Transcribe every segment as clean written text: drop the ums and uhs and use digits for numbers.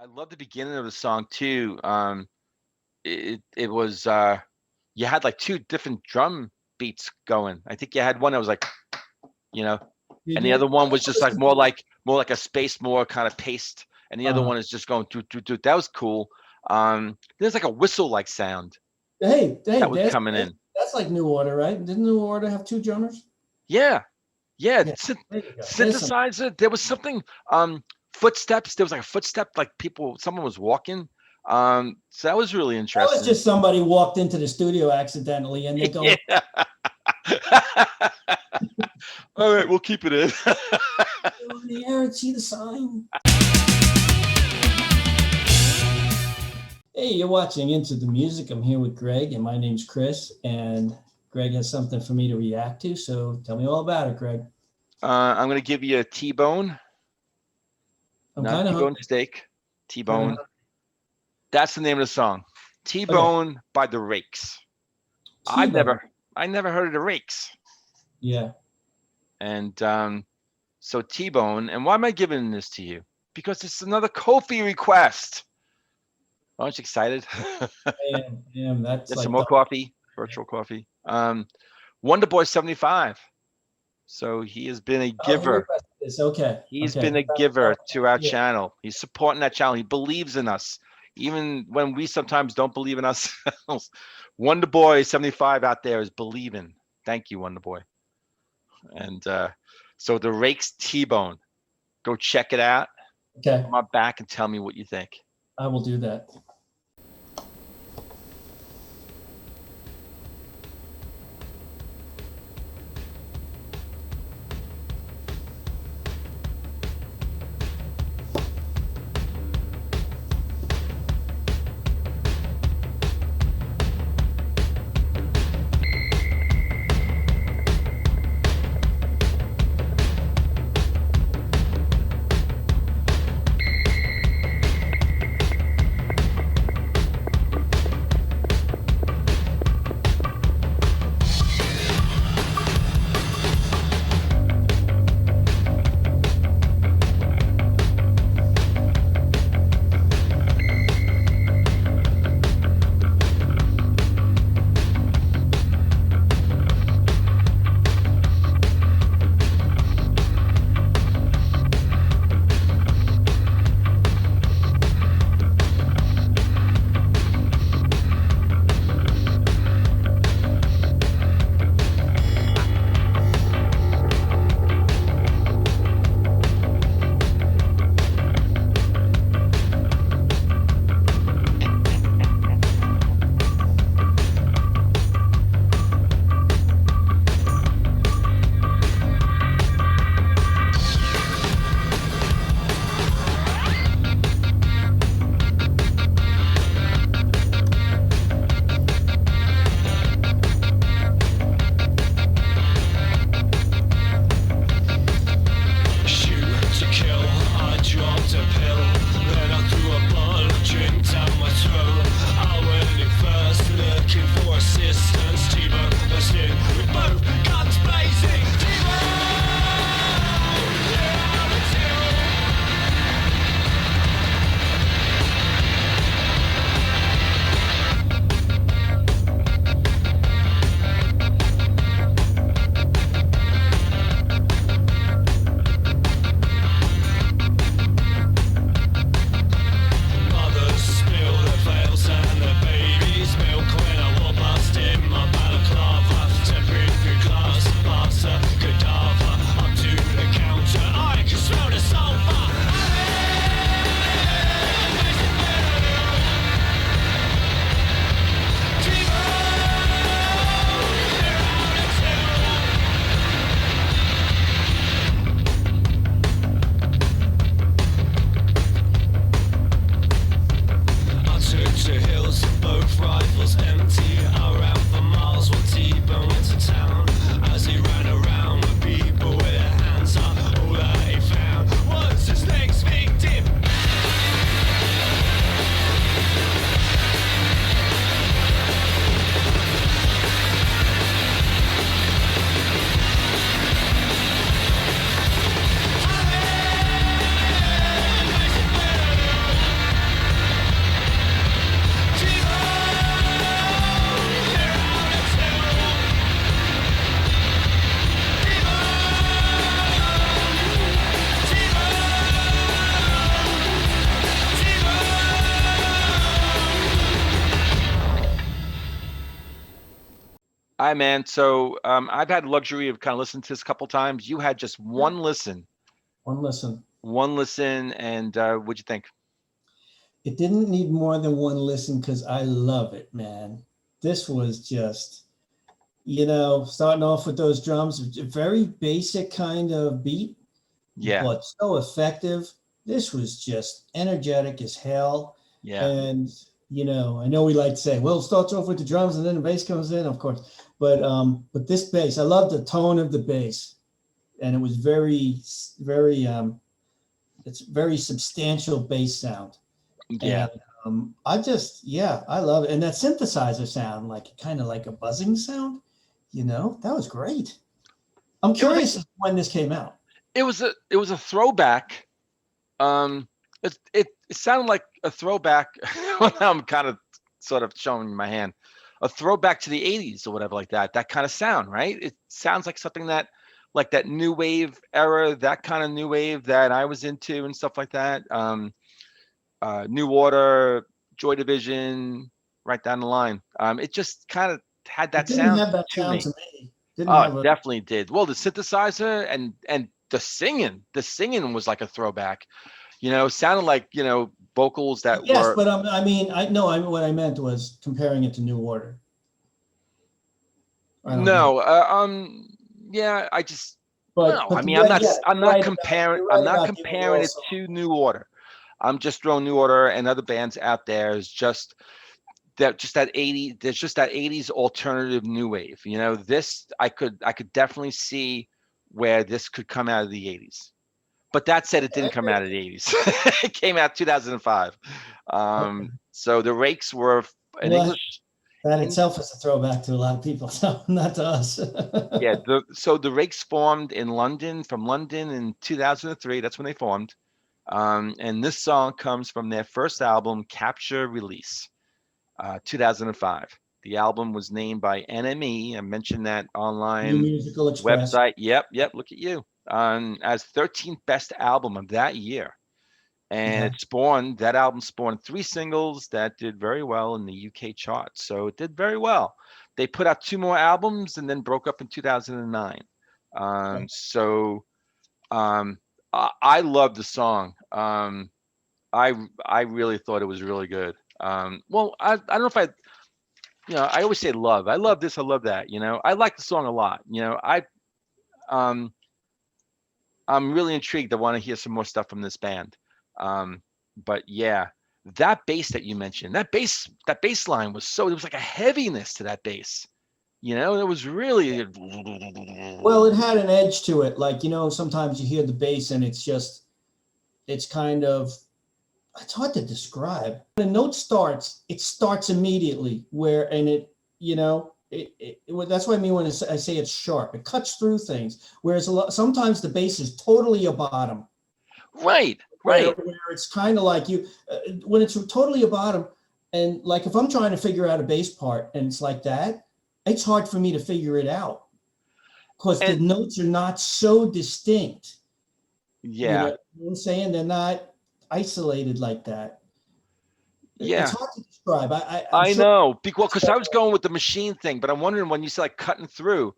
I love the beginning of the song too. It was you had like two different drum beats going. I think you had one that was like, you know, You and the did? other one was just like more like a space, more kind of paced, and the other Uh, one is just going through. That was cool. There's like a whistle like sound hey, that was coming in. that's like New Order, right? Didn't New Order have two drummers? Yeah, yeah. Yeah, there you go. There's some. Synthesizer. There was something. Footsteps. There was like a footstep, like someone was walking. So that was really That was interesting. just somebody walked into the studio accidentally, and they go, Yeah. All right, we'll keep it in. "You're on the air and see the sign." Hey, you're watching Into the Music. I'm here with Greg, and my name's Chris. And Greg has something for me to react to. So tell me all about it, Greg. I'm gonna give you a T-bone, I'm not a kind of T-bone hungry. steak. Kind of T-bone. hungry. That's the name of the song. Okay. T-bone by the Rakes. I've T-bone. never, I never heard of the Rakes. Yeah. And so T-bone. And why am I giving this to you? Because it's another Kofi request. Aren't you excited? I am. That's Get some like more the. coffee, virtual coffee. Wonder Boy 75. So he has been a Oh, he giver. requested this. Okay. He's Okay. been a giver to our Yeah. channel. He's supporting that channel. He believes in us, even when we sometimes don't believe in ourselves. Wonder Boy 75 out there is believing. Thank you, Wonder Boy. And so the Rakes T-Bone. Go check it out. Okay. Come on back and tell me what you think. I will do that. Hi, man. So I've had the luxury of kind of listening to this a couple times. You had just Yeah. One listen. one listen, and what'd you think? It didn't need more than one listen because I love it, man. This was just, starting off with those drums, a very basic kind of beat, Yeah, but so effective. This was just energetic as hell. yeah, And, I know we like to say, well, it starts off with the drums and then the bass comes in, of course. But this bass, I love the tone of the bass. And it was very, it's very substantial bass sound. yeah. And I love it. And that synthesizer sound, like kind of like a buzzing sound, that was great. I'm It was a, curious as to when this came out. it was a throwback. It sounded like a throwback. I'm kind of sort of showing you my hand. A throwback to the '80s or whatever like that. That kind of sound, right? It sounds like something that, like that new wave era, that kind of new wave that I was into and stuff like that. New Order, Joy Division, right down the line. It just kind of had It that didn't sound have that to sound me. to me. Didn't Oh, it have a definitely did. Well, the synthesizer and the singing was like a throwback. Sounded like vocals that yes, were but I mean, I know. What I meant was comparing it to New Order. I don't know. no. Yeah, I just no. I But mean, I'm not. yeah, I'm not comparing. you're I'm right not about the comparing overall it song. to New Order. I'm just throwing New Order and other bands out there as just that 80 there's just that 80s alternative new wave. This I could definitely see where this could come out of the 80s. But that said, it I didn't come agree. out of the 80s. It came out 2005. Okay. So the Rakes were an Well, English that in itself is a throwback to a lot of people, so not to us. yeah, the Rakes formed in London, from London in 2003. That's when they formed. And this song comes from their first album, Capture Release, 2005. The album was named by NME. I mentioned that New online Musical Express. website. Yep, yep. Look at you. As 13th best album of that year. And Yeah. that album spawned three singles that did very well in the UK charts. So it did very well. They put out two more albums and then broke up in 2009. So I love the song. I really thought it was really good. Well, I don't know if I always say love. I love this. I love that. I like the song a lot. Um, I'm really intrigued. I want to hear some more stuff from this band. Um, but yeah, that bass that you mentioned, that bass line there was like a heaviness to that bass. It was really Well, it had an edge to it. Like, sometimes you hear the bass and it's kind of, it's hard to describe. When a note starts, it starts immediately and that's what I mean when I say it's sharp. It cuts through things. Whereas sometimes the bass is totally a bottom, right, where, right. where it's kind of like when it's totally a bottom. And like, if I'm trying to figure out a bass part and it's like that, it's hard for me to figure it out because the And notes are not so distinct. You know yeah, what I'm saying? They're not isolated like that. It's yeah. hard to describe. I'm I sure. know because I was going with the machine thing, but I'm wondering when you say like cutting through,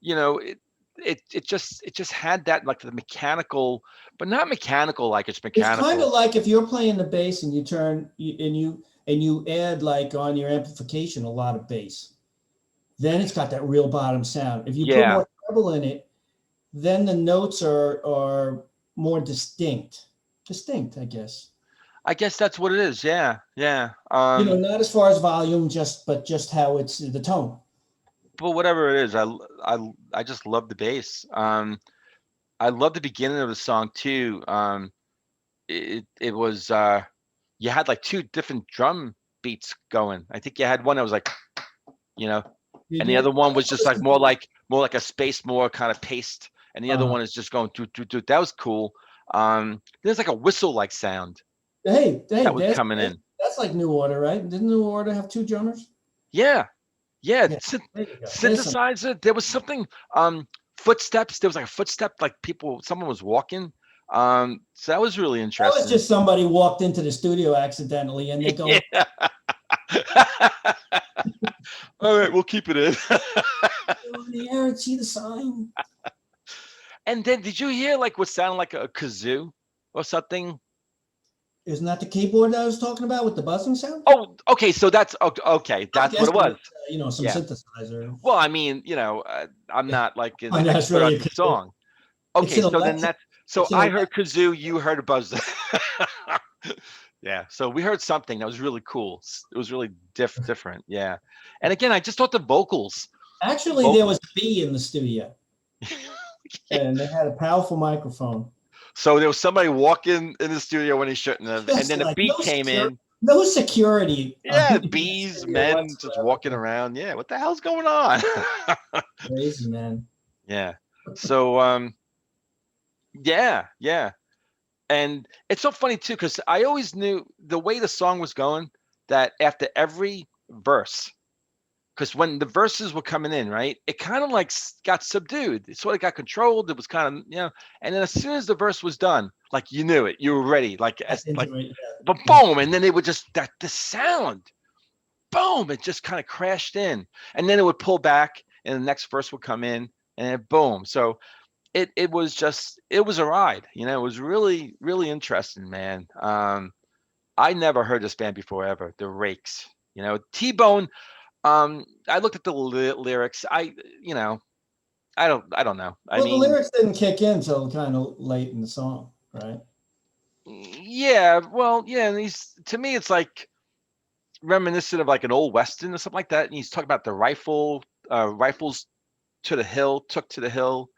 it just had that like the mechanical, but not mechanical like it's It's kind mechanical. of like if you're playing the bass and you add like on your amplification a lot of bass, then it's got that real bottom sound. If you put Yeah, more treble in it, then the notes are more distinct. Distinct, I guess. I guess that's what it is. Yeah, yeah. Not as far as volume, just how it's the tone. But whatever it is, I just love the bass. I love the beginning of the song too. It was you had like two different drum beats going. I think you had one that was like, you know, Did and the you? other one was I just like listened more to like more like a space, more kind of paced, and the other one is just going do do do. That was cool. There's like a whistle like sound hey, that was coming in. that's like New Order, right? Didn't New Order have two drummers? Yeah, yeah. Yeah, there you go. There's some. Synthesizer. There was something. Footsteps. There was like a footstep, like someone was walking. So that was really That was interesting. just somebody walked into the studio accidentally, and they go, Yeah. All right, we'll keep it in. On the air and see the sign. And then, did you hear like what sounded like a kazoo or something? Isn't that the keyboard that I was talking about with the buzzing sound? Oh, okay. So that's okay. I'm That's what it guessing was. it's, some Yeah. synthesizer. Well, I mean, I'm not like an Oh, no, it's expert really on a the kazoo. song. It's Okay, an so then electric. so It's an I heard electric. kazoo, you heard a buzz. Yeah, so we heard something that was really cool. It was really different. Yeah, and again, I just thought the Actually, there was vocals. a bee in the studio, and they had a powerful microphone. So there was somebody walking in the studio when he shouldn't have, and Just then a like beat came in. no security. Yeah, In the bees, studio men just walking whatsoever. around. Yeah, what the hell's going on? Crazy, man. Yeah. So yeah. And it's so funny too, because I always knew the way the song was going that after every verse, because when the verses were coming in, right, it kind of like got subdued. It sort of got controlled. It was kind of, and then as soon as the verse was done, like you knew it, you were ready, like as Into like, it, but boom, and then they would just that the sound, boom, it just kind of crashed in, and then it would pull back, and the next verse would come in, and then boom. So it was a ride. It was really really interesting, man. I never heard this band before ever. The Rakes. T-Bone. I looked at the lyrics. I don't know. I well, the mean, lyrics didn't kick in until kind of late in the song, right? yeah, well, yeah, and he's to me it's like reminiscent of like an old western or something like that. And he's talking about the rifles to the hill, took to the hill.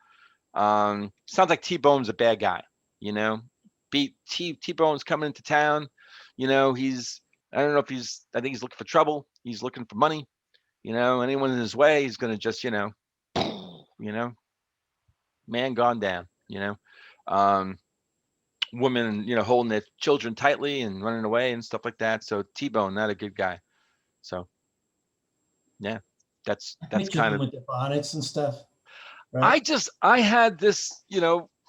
Sounds like T-Bone's a bad guy, you know. T-Bone's coming into town, he's I don't know if I think he's looking for trouble. He's looking for money, anyone in his way, he's gonna just, you know, man gone down, Um, women, holding their children tightly and running away and stuff like that. So T-Bone, not a good guy. So yeah, that's Picture kind them of with the bonnets and stuff, right? I had this,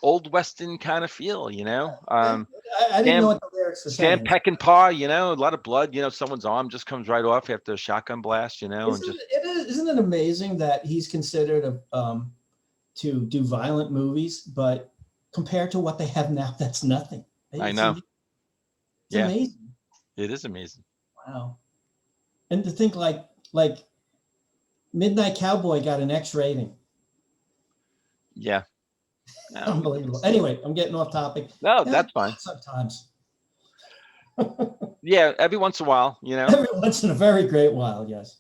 old western kind of feel, Okay. I didn't know Sam what the lyrics were Sam saying. Peckinpah, a lot of blood, someone's arm just comes right off after a shotgun blast, and Isn't just isn't it amazing that he's considered to do violent movies, but compared to what they have now, that's nothing. I It's, know. it's Yeah, amazing. it is amazing. Wow. And to think like Midnight Cowboy got an X rating. Yeah. No, Unbelievable. Anyway, I'm getting off topic. no, Yeah, that's fine. sometimes. Yeah, every once in a while, Every once in a very great while, yes.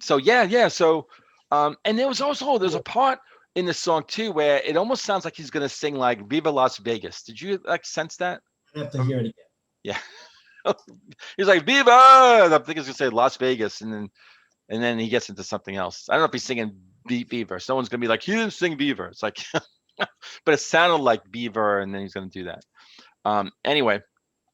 So yeah. So and there's a part in the song too where it almost sounds like he's gonna sing like Viva Las Vegas. Did you like sense that? I have to hear it again. Yeah. He's like Viva. I think he's gonna say Las Vegas, and then he gets into something else. I don't know if he's singing Beaver. Someone's gonna be like, he didn't sing Beaver. It's like, but it sounded like Beaver, and then he's gonna do that. Anyway,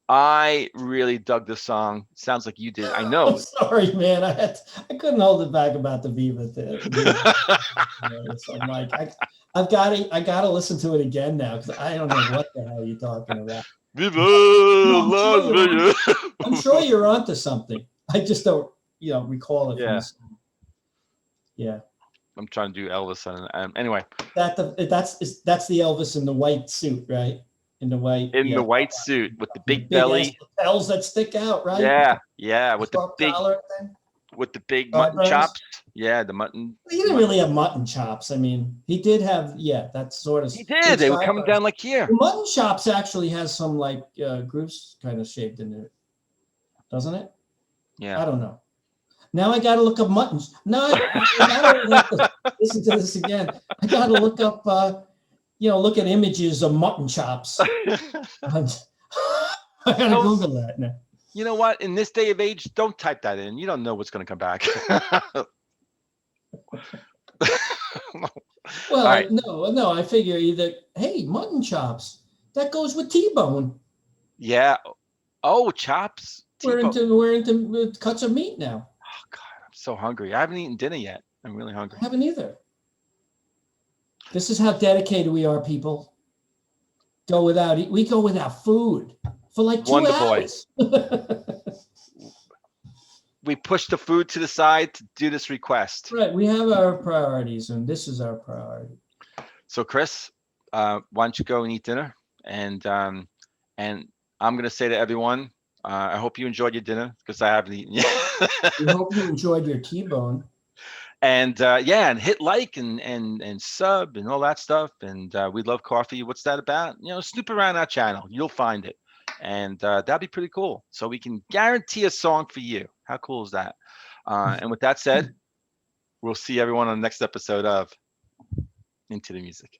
I really dug this song. Sounds like you did. I I'm know. sorry, man. I couldn't hold it back about the Viva thing. So I'm like, I gotta listen to it again now because I don't know what the hell you're talking about. Viva No, Las Vegas. I'm sure you're onto something. I just don't, recall it from Yeah. the song. Yeah. I'm trying to do Elvis. Anyway, That's the Elvis in the white suit, right? In the white, the white suit with the big ass belly. lapels that stick out, right? Yeah, with the Sharp big collar thing. mutton Eyebrows. chops. Yeah, the mutton. He didn't really have mutton chops. I mean, he did have, that sort of. He did. They were coming down like here. The mutton chops actually has some like grooves kind of shaped in it, doesn't it? Yeah. I don't know. Now I got to look up muttons. No, I gotta listen to this again. I got to look up, look at images of mutton chops. I got to Google that now. You know what? In this day of age, don't type that in. You don't know what's going to come back. Well, right. no. I figure either, hey, mutton chops. That goes with T-bone. Yeah. Oh, chops. We're into cuts of meat now. Oh God, I'm so hungry. I haven't eaten dinner yet. I'm really hungry. I haven't either. This is how dedicated we are, people. We go without food for like 2 hours. we push the food to the side to do this request. Right. We have our priorities, and this is our priority. So Chris, why don't you go and eat dinner? And I'm gonna say to everyone, I hope you enjoyed your dinner because I haven't eaten yet. We hope you enjoyed your T-bone. And yeah, and hit like and sub and all that stuff. And we love coffee. What's that about? Snoop around our channel. You'll find it. And that'd be pretty cool. So we can guarantee a song for you. How cool is that? And with that said, we'll see everyone on the next episode of Into the Music.